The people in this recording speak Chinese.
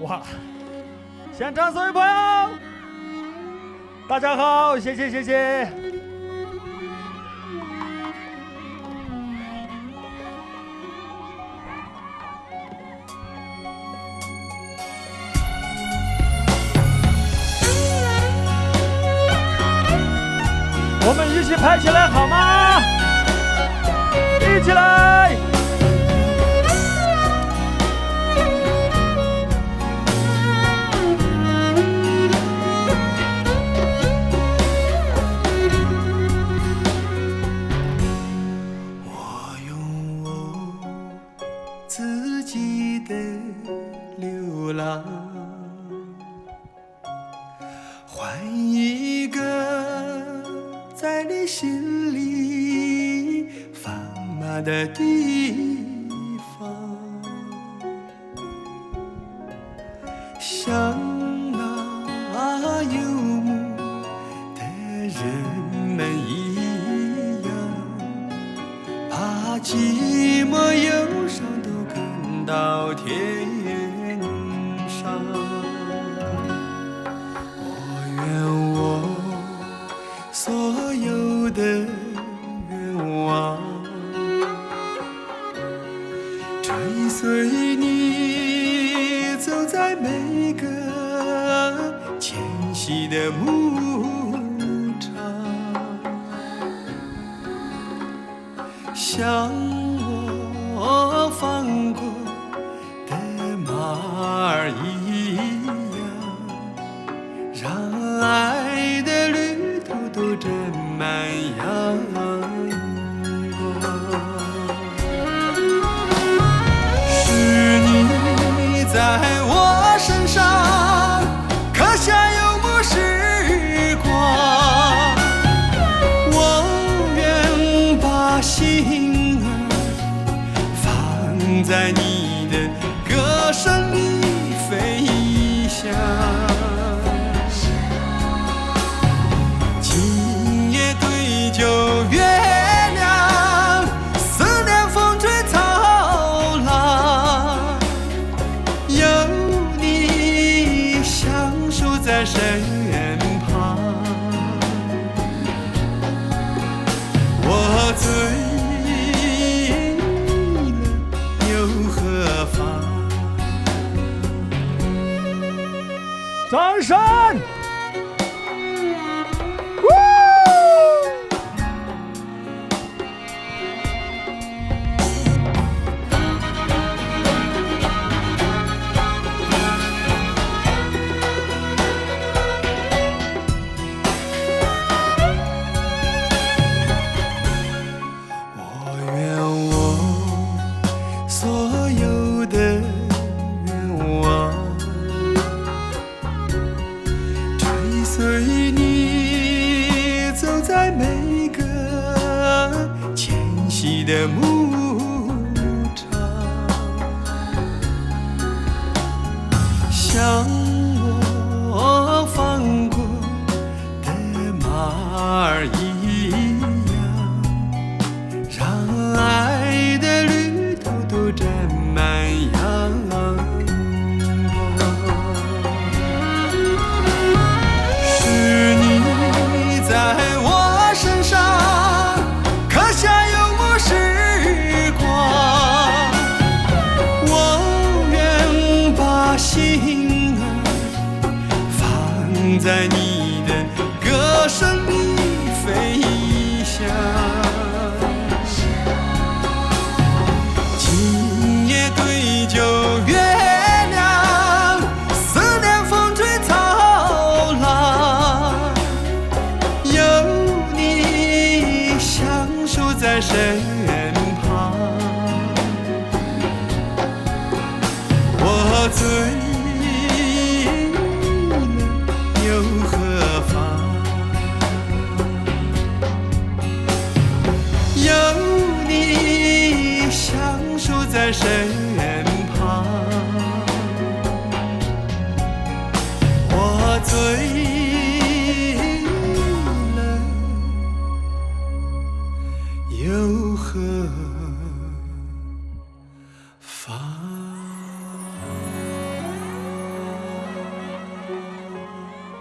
哇！现场所有朋友，大家好，谢谢谢谢。我们一起拍起来好吗？一起来！我用我自己的流浪换一个在你心里放马的地方，像那游牧的人们一样，把寂寞忧伤都看到天上。我愿我所有的愿望追随你，走在每个迁徙的牧场，像我放过的马儿一样，让爱的旅途都沾满阳光。是你在我身上刻下游牧时光，我愿把心儿放在你的歌声里飞翔。今夜对酒月亮，思念风吹草浪，有你相守在身旁。我醉了又何妨？掌声！我愿我所有的愿望追随你，走在每个迁徙的牧场，像我放过的马儿一样，让爱的旅途都沾满阳光。是你在我身上刻下游牧时光，我愿把心儿放在你的歌声里飞翔。今夜对酒月亮，思念风吹草浪，有你相守在身旁。我醉了又何妨？有你相守在身